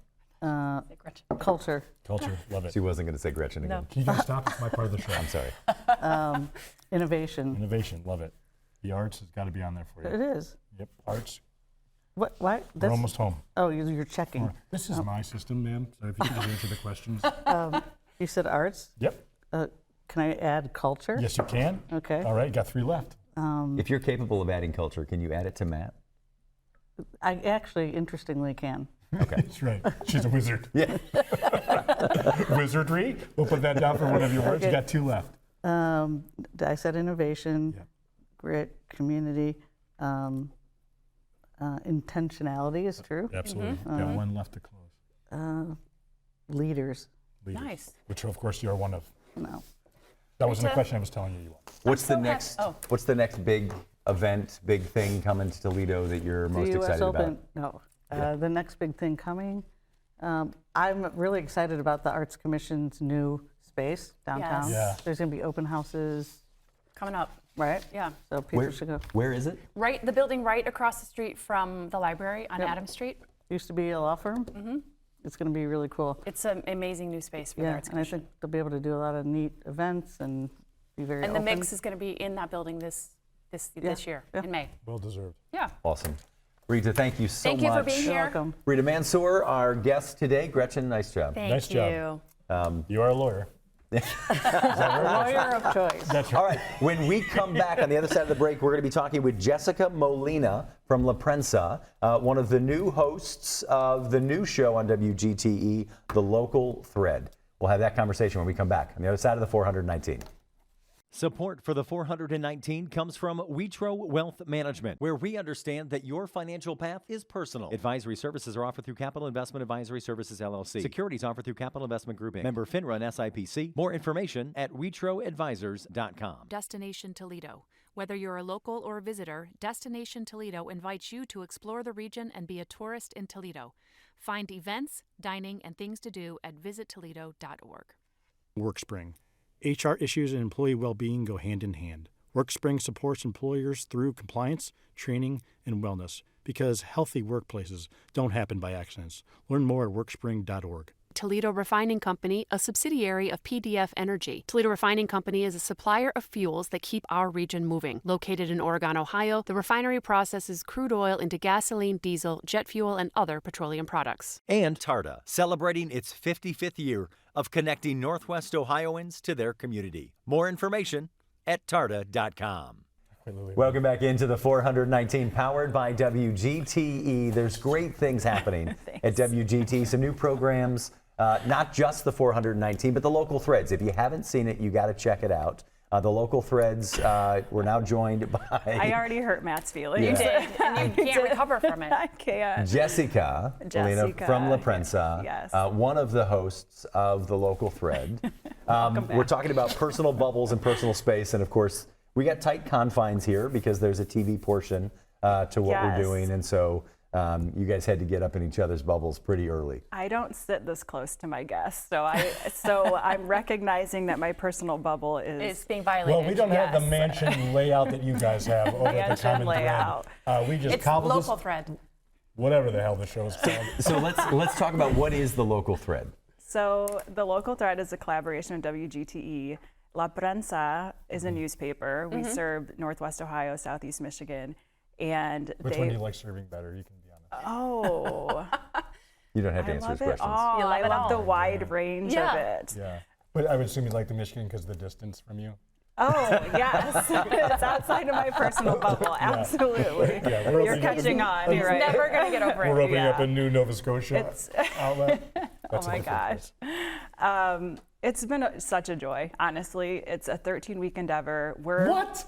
Culture. Culture. Love it. She wasn't going to say Gretchen again. Can you guys stop? It's my part of the show. I'm sorry. Innovation. Innovation. Love it. The arts has got to be on there for you. It is. Yep. Arts. What? We're almost home. Oh, you're checking. This is my system, ma'am. So if you could just answer the questions. You said arts? Yep. Can I add culture? Yes, you can. Okay. All right. Got 3 left. If you're capable of adding culture, can you add it to Matt? I actually, interestingly, can. Okay. That's right. She's a wizard. Yeah. Wizardry. We'll put that down for one of your words. You got 2 left. I said innovation, Yeah. grit, community, intentionality is true. Absolutely. Got 1 left to close. Leaders. Leaders, Nice. which of course you are one of. No. That wasn't Rita? a question I was telling you. What's the so next? happy- What's the next big event, big thing coming to Toledo that you're most The US excited Open. about? No. The next big thing coming. I'm really excited about the Arts Commission's new space downtown. Yes. Yeah. There's going to be open houses, Coming up. right? Yeah. So people should go. Where is it? Right, the building right across the street from the library on Yep. Adams Street. Used to be a law firm. It's going to be really cool. It's an amazing new space for the Yeah, Arts and I Commission. think they'll be able to do a lot of neat events and be very And the open. mix is going to be in that building this year yeah. in May. Well deserved. Yeah. Awesome. Rita, thank you so Thank much. you for being You're here. welcome. Rita Mansour, our guest today. Gretchen, nice job. Thank Nice you. job. You are a lawyer. Lawyer of choice. That's All right. right, when we come back on the other side of the break, we're going to be talking with Jessica Molina from La Prensa, one of the new hosts of the new show on WGTE, The Local Thread. We'll have that conversation when we come back on the other side of the 419. Support for the 419 comes from Witro Wealth Management, where we understand that your financial path is personal. Advisory services are offered through Capital Investment Advisory Services, LLC. Securities offered through Capital Investment Group, Inc. Member FINRA and SIPC. More information at WitroAdvisors.com. Destination Toledo. Whether you're a local or a visitor, Destination Toledo invites you to explore the region and be a tourist in Toledo. Find events, dining, and things to do at visittoledo.org. WorkSpring. HR issues and employee well-being go hand in hand. WorkSpring supports employers through compliance, training, and wellness because healthy workplaces don't happen by accidents. Learn more at workspring.org. Toledo Refining Company, a subsidiary of PDF Energy. Toledo Refining Company is a supplier of fuels that keep our region moving. Located in Oregon, Ohio, the refinery processes crude oil into gasoline, diesel, jet fuel, and other petroleum products. And Tarda, celebrating its 55th year of connecting Northwest Ohioans to their community. More information at tarda.com. Welcome back into the 419, powered by WGTE. There's great things happening at WGTE. Some new programs, not just the 419, but the local threads. If you haven't seen it, you got to check it out. The local threads, we're now joined by... I already hurt Matt's feelings. You did, and you can't recover from it. I can't. Jessica Molina from La Prensa, yes. One of the hosts of the local thread. We're talking about personal bubbles and personal space, and of course, we got tight confines here because there's a TV portion to what we're doing, and so you guys had to get up in each other's bubbles pretty early. I don't sit this close to my guests, so I'm recognizing that my personal bubble is being violated. Well, we don't have the mansion layout that you guys have over at the common layout. thread. We just It's cobbled local this, thread. whatever the hell the show's called. So let's talk about what is the local thread. So the local thread is a collaboration of WGTE. La Prensa is a newspaper. We serve Northwest Ohio, Southeast Michigan, and Which one do you like serving better? You can be honest. Oh, You don't have to I answer love his it questions. all. You love I it love all. the wide range of it. Yeah, but I would assume you like the Michigan because of the distance from you. Oh, yes. It's outside of my personal bubble. Absolutely. Yeah, we're You're opening up catching on. He's Right? never going to get over it. We're opening up Yeah. a new Nova Scotia It's- outlet. Oh That's a my different gosh. place. It's been such a joy, honestly. It's a 13-week endeavor. What?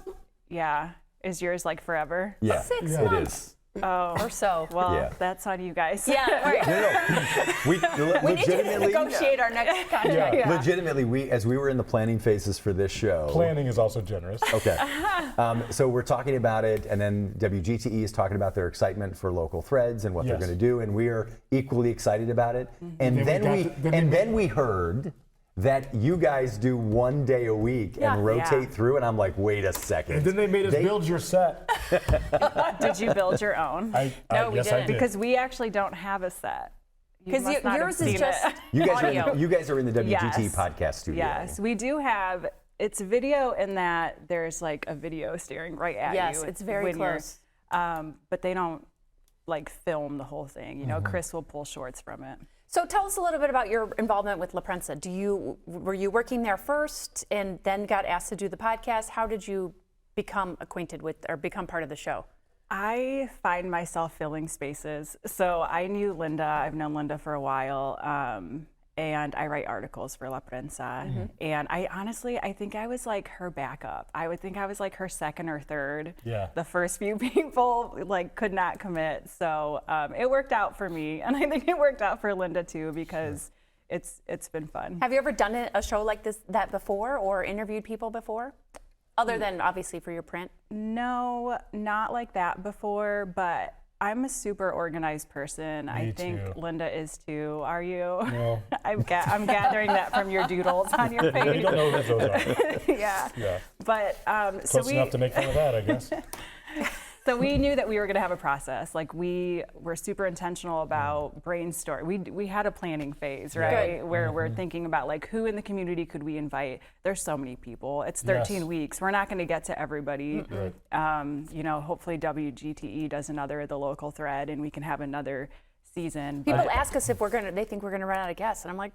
Yeah. Is yours like forever? Yeah, 6 it months. is. Oh. Or so. Well, Yeah. that's on you guys. Yeah, right. We We need to legitimately, negotiate our next contract. Yeah. legitimately, as we were in the planning phases for this show. Planning is also generous. Okay. So we're talking about it, and then WGTE is talking about their excitement for local threads and what they're Yes. going to do, and we are equally excited about it. And Then then we heard that you guys do 1 day a week and rotate through, and I'm like, wait a second. And then they made us build your set. Did you build your own? No, we yes, I didn't. did. Because we actually don't have a set. Because must not have yours is seen just it. You guys, audio. you guys are in the WGTE Yes. podcast studio. Yes, we do have. It's video in that there's like a video staring right at you. Yes, it's very when you're- close. But they don't like film the whole thing. You know, Chris will pull shorts from it. So tell us a little bit about your involvement with La Prensa. Were you working there first and then got asked to do the podcast? How did you become acquainted with or become part of the show? I find myself filling spaces. So I knew Linda. I've known Linda for a while. And I write articles for La Prensa. And I honestly, I think I was like her backup. I would think I was like her second or third. Yeah. The first few people like could not commit. So it worked out for me. And I think it worked out for Linda too, because it's been fun. Have you ever done a show like that before or interviewed people before? Other than obviously for your print? No, not like that before, but I'm a super organized person. I think too. Linda is too. Are you? No. I'm gathering that from your doodles on your You page. don't know who those are. Yeah. Yeah. But Close enough to make fun of that, I guess. So we knew that we were going to have a process. Like we were super intentional about brainstorming. We had a planning phase, right? Good. Where we're thinking about like who in the community could we invite? There's so many people. It's 13 Yes. weeks. We're not going to get to everybody. Right. You know, hopefully WGTE does another The Local Thread, and we can have another season. People But ask us if they think we're gonna run out of guests, and I'm like,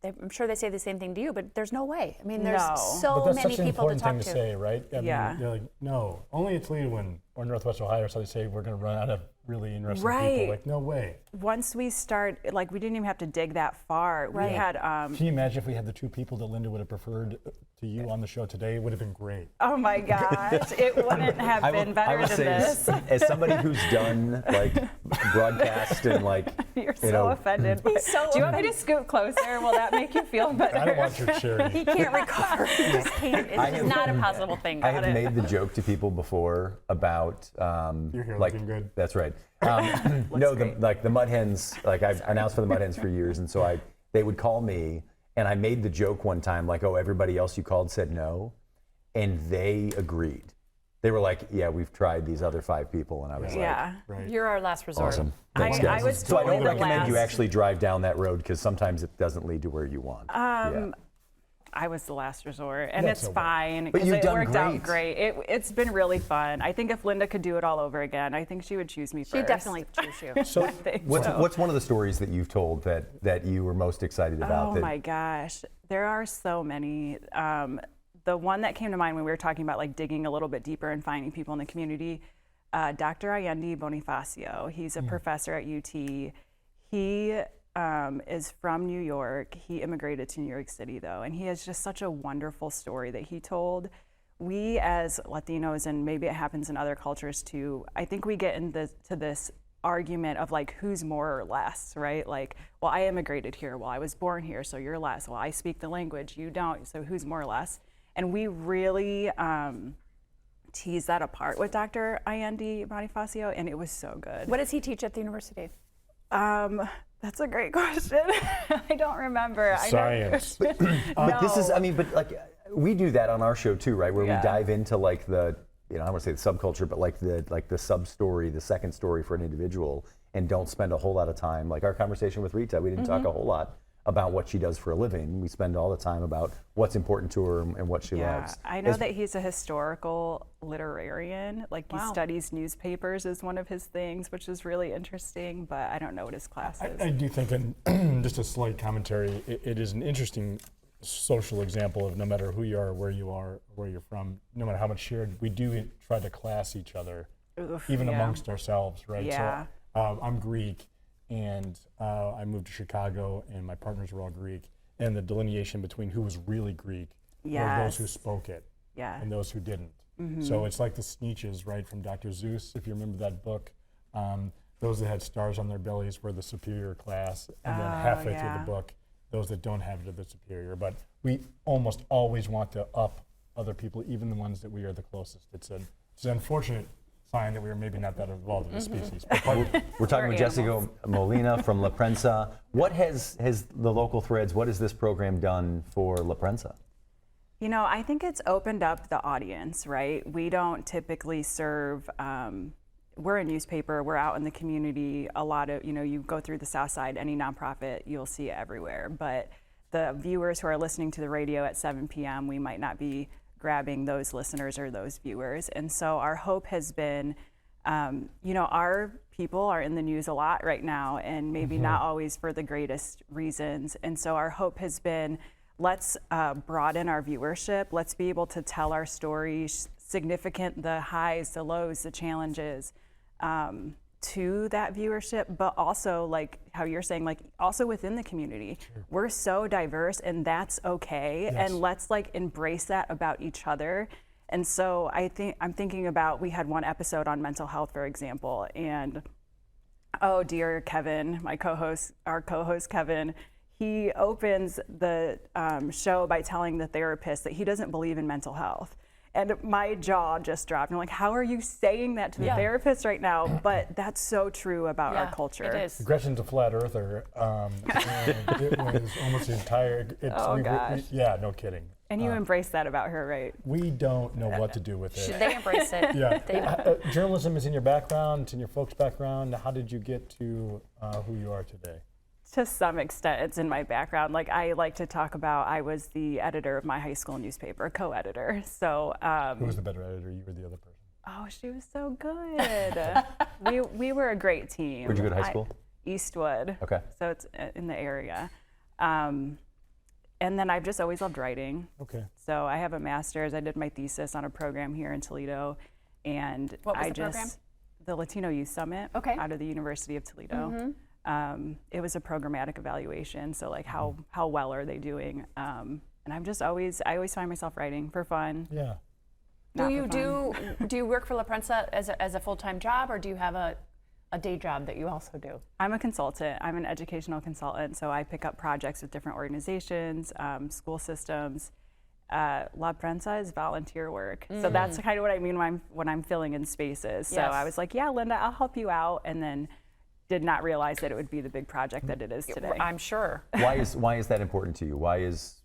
I'm sure they say the same thing to you, but there's no way. I mean, there's No. so But that's many such an people to important talk thing to. to say, right? I Yeah. mean, they're like, no, only in Toledo or Northwest Ohio, so they say we're going to run out of really interesting Right. people. Like, no way. once we start, like we didn't even have to dig that far. Right. We had, Can you imagine if we had the two people that Linda would have preferred to you on the show today? It would have been great. oh my gosh, it wouldn't have been better will than say, this. as somebody who's done like broadcast and like, You're so you know, offended. He's so Do you want me to scoot closer? Will that make you feel better? I don't want your charity. He can't recover. He just can't. It's I just have- not a possible thing. I have made the joke to people before about Your hair like looking good. that's right. No, the Mud Hens. Like I've announced for the Mud Hens for years, and so they would call me, and I made the joke one time like, oh, everybody else you called said no, and they agreed. They were like, yeah, we've tried these other 5 people, and I was Yeah. like, You're our last resort. awesome. Thanks, guys. I was So I totally don't the recommend you last. actually drive down that road because sometimes it doesn't lead to where you want. Yeah. I was the last resort, and That's it's okay. fine But because you've it done worked out great. great. It's been really fun. I think if Linda could do it all over again, I think she would choose me first. She'd definitely choose you. So what's one of the stories that you've told that you were most excited about? Oh my gosh, there are so many. The one that came to mind when we were talking about like digging a little bit deeper and finding people in the community, Dr. Allende Bonifacio. He's a professor at UT. He is from New York. He immigrated to New York City though, and he has just such a wonderful story that he told. We as Latinos, and maybe it happens in other cultures too, I think we get into this argument of like who's more or less, right? Like, well, I immigrated here, well, I was born here, so you're less. Well, I speak the language, you don't, so who's more or less? And we really tease that apart with Dr. Allende Bonifacio, and it was so good. What does he teach at the university? That's a great question. I don't remember. Science. But this is, I mean, but like we do that on our show too, right? Where we dive into like the, I don't want to say the subculture, but like the sub story, the second story for an individual, and don't spend a whole lot of time. Like our conversation with Rita, we didn't talk a whole lot about what she does for a living. We spend all the time about what's important to her and what she loves. I know that he's a historical literarian. Like he studies newspapers is one of his things, which is really interesting, but I don't know what his class is. I do think, and just a slight commentary, it is an interesting social example of no matter who you are, where you're from, no matter how much shared, we do try to class each other, even amongst ourselves, right? Yeah. So I'm Greek, and I moved to Chicago, and my partners were all Greek, and the delineation between who was really Greek were those who spoke it, and those who didn't. So it's like the Sneetches, right, from Dr. Seuss, if you remember that book. Those that had stars on their bellies were the superior class, and then halfway through the book, those that don't have it are the superior. But we almost always want to up other people, even the ones that we are the closest. It's an unfortunate sign that we are maybe not that evolved of a species. We're talking with Jessica Molina from La Prensa. What has the local threads, what has this program done for La Prensa? You know, I think it's opened up the audience, right? We don't typically serve, we're a newspaper, we're out in the community. A lot of, you go through the South Side, any nonprofit, you'll see it everywhere. But the viewers who are listening to the radio at 7 p.m., we might not be grabbing those listeners or those viewers. And so our hope has been, our people are in the news a lot right now, and maybe not always for the greatest reasons. And so our hope has been, let's broaden our viewership. Let's be able to tell our stories, significant, the highs, the lows, the challenges, to that viewership, but also like how you're saying, like also within the community. Sure. We're so diverse, and that's okay. Yes. And let's like embrace that about each other. And so I'm thinking about, we had one episode on mental health, for example, and oh dear Kevin, our co-host Kevin, he opens the show by telling the therapist that he doesn't believe in mental health. And my jaw just dropped. I'm like, how are you saying that to the therapist right now? But that's so true about our culture. It is. Gretchen's a flat earther. And it was almost the entire. Gosh. Yeah, no kidding. And you embrace that about her, right? We don't know what to do with it. Should they embrace it? Yeah. Journalism is in your background. It's in your folks' background. How did you get to who you are today? To some extent, it's in my background. Like I like to talk about, I was the editor of my high school newspaper, co-editor. So who was the better editor, you or the other person? Oh, she was so good. we were a great team. Where'd you go to high school? Eastwood. Okay. So it's in the area. And then I've just always loved writing. Okay. So I have a master's. I did my thesis on a program here in Toledo, and what was the program? The Latino Youth Summit. Okay. Out of the University of Toledo. It was a programmatic evaluation, so like how well are they doing? And I always find myself writing for fun. Yeah. Do you work for La Prensa as a full-time job, or do you have a day job that you also do? I'm a consultant. I'm an educational consultant, so I pick up projects with different organizations, school systems. La Prensa is volunteer work, so that's kind of what I mean when I'm filling in spaces. So I was like, yeah, Linda, I'll help you out, and then did not realize that it would be the big project that it is today. I'm sure. Why is that important to you? Why is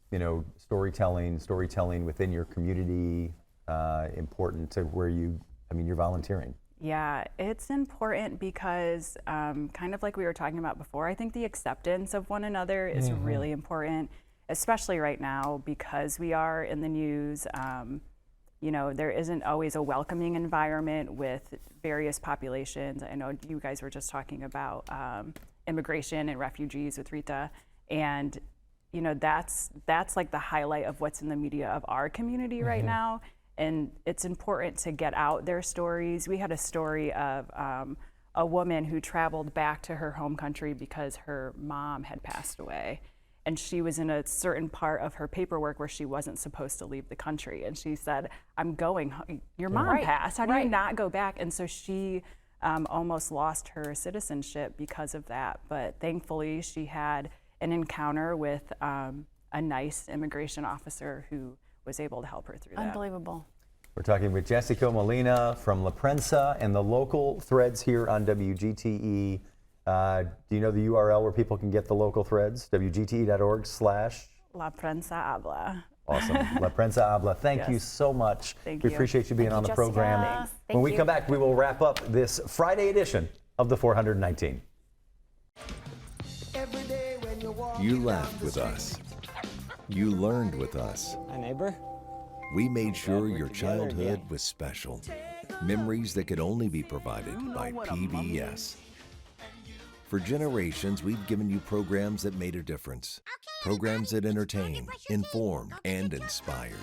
storytelling within your community important to where you're volunteering? Yeah, it's important because kind of like we were talking about before, I think the acceptance of one another is really important, especially right now because we are in the news. There isn't always a welcoming environment with various populations. I know you guys were just talking about immigration and refugees with Rita, and that's like the highlight of what's in the media of our community right now. And it's important to get out their stories. We had a story of a woman who traveled back to her home country because her mom had passed away. And she was in a certain part of her paperwork where she wasn't supposed to leave the country. And she said, I'm going home. Your mom passed. How do you not go back? And so she almost lost her citizenship because of that. But thankfully, she had an encounter with a nice immigration officer who was able to help her through that. Unbelievable. We're talking with Jessica Molina from La Prensa and the local threads here on WGTE. Do you know the URL where people can get the local threads? WGTE.org/ La Prensa Habla. Awesome. La Prensa Habla. Thank you so much. Thank we you. appreciate you being on the program. When we come back, we will wrap up this Friday edition of the 419. You laughed with us. You learned with us. Hi, neighbor. We made sure your childhood was special. Memories that could only be provided by PBS. For generations, we've given you programs that made a difference. Programs that entertained, informed, and inspired.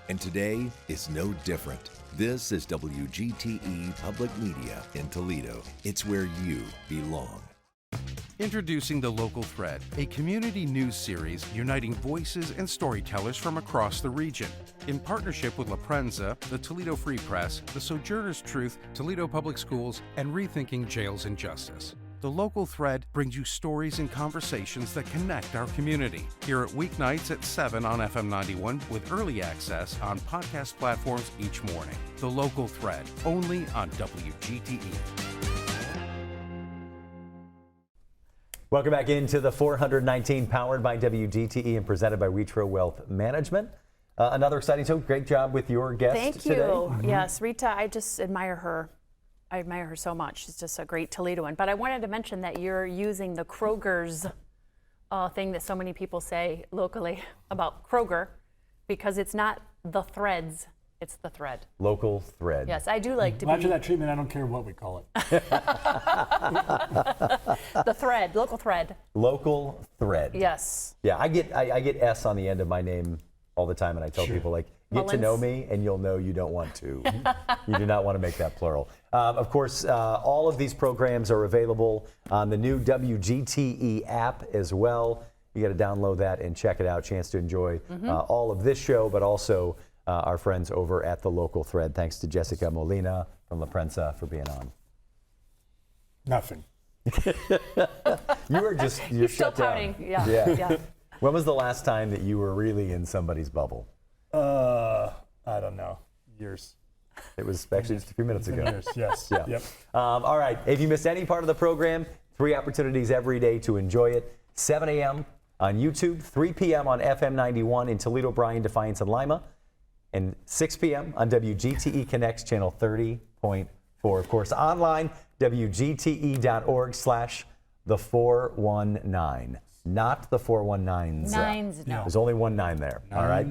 And today is no different. This is WGTE Public Media in Toledo. It's where you belong. Introducing The Local Thread, a community news series uniting voices and storytellers from across the region. In partnership with La Prensa, the Toledo Free Press, the Sojourner's Truth, Toledo Public Schools, and Rethinking Jails and Justice. The Local Thread brings you stories and conversations that connect our community. Hear it weeknights at 7 on FM 91 with early access on podcast platforms each morning. The Local Thread, only on WGTE. Welcome back into the 419, powered by WGTE and presented by Rita Wealth Management. Another exciting show. Great job with your guest today. Thank you. Yes, Rita, I just admire her. I admire her so much. She's just a great Toledoan. But I wanted to mention that you're using the Kroger's thing that so many people say locally about Kroger, because it's not the threads, it's the thread. Local thread. Yes, I do like to be. After that treatment, I don't care what we call it. The thread, local thread. Local thread. Yes. Yeah, I get S on the end of my name all the time, and I tell people, like, get to know me and you'll know you don't want to. You do not want to make that plural. Of course, all of these programs are available on the new WGTE app as well. You got to download that and check it out. Chance to enjoy all of this show, but also our friends over at the Local Thread. Thanks to Jessica Molina from La Prensa for being on. Nothing. You're still shut pouting. down. Yeah. When was the last time that you were really in somebody's bubble? I don't know. Years. It was actually just a few minutes ago. Years, yes. Yeah. Yep. All right. If you missed any part of the program, 3 opportunities every day to enjoy it. 7 a.m. on YouTube, 3 p.m. on FM 91 in Toledo, Bryan, Defiance, and Lima, and 6 p.m. on WGTE Connects, channel 30.4. Of course, online, WGTE.org/the419. Not the 419s. Nines, no. There's only one 9 there. All right.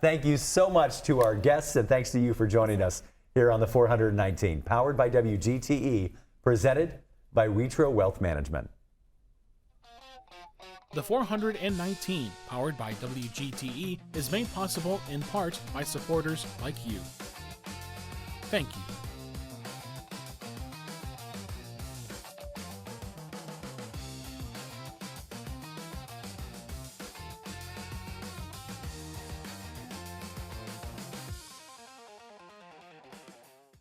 Thank you so much to our guests, and thanks to you for joining us here on the 419, powered by WGTE, presented by Rita Wealth Management. The 419, powered by WGTE, is made possible in part by supporters like you. Thank you.